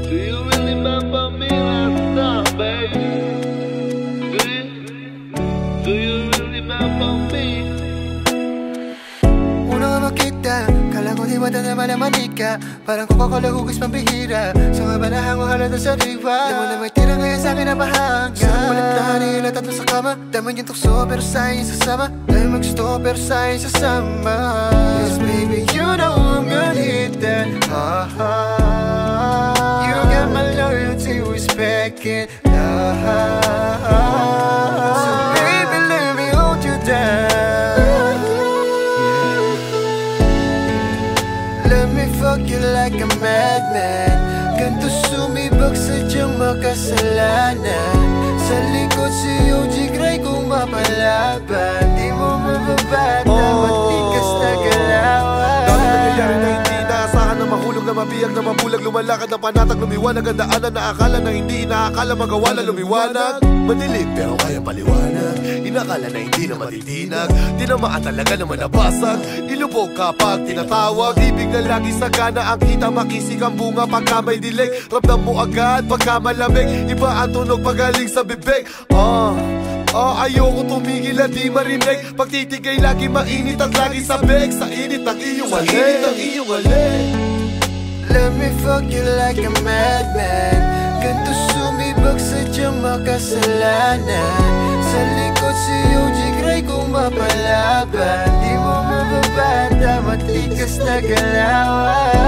Do you really remember me last time, baby? Do you really remember me? Unang makita, kala ko di matanda manik ka. Parang Coca-Cola hugis pambihira. Sa nga banahang halata sa riwa. Alam mo na may tira ngayon sa'kin na bahanga. Sa palit na nila tatlo sa kama. Daman yung tukso pero sa'yo sasama. Dahil mag-gusto pero sa'yo sasama. Yes baby, you know I'm gonna hit that. You got my loyalty, respect it. So baby, let me hold you down. Let me fuck you like a madman. Ganto sumibag sadyang makasalanan. Sa likod si OG Gray kung mapalaban. Di mo mababata, matikas na galawan. Dami nangyayari na hindi inaasahan, na mahulog, na mabiyag, na mabulag, lumalakad, na panatag, lumiwanag, ang daanan na akala na hindi inaakala, magawa na lumiwanag. Madilim pero kaya paliwanag, inakala na hindi na matitinag, tinamaan talaga naman nabasag, ilubog kapag tinatawag, ibig na lagi sagana ang kita, makisig ang bunga pagka may dilig, ramdam mo agad pagka malamig, iba ang tunog pagaling sa bibig. Ayoko tumigil at di marinig, pagtitigay lagi mainit at lagi sabik, sa init ng iyong alik. Let me fuck you like a madman. Ganto sumibag sadyang makasalanan. Sa likod si OG Gray kung mapalaban. Di mo mababata, matikas na galawan.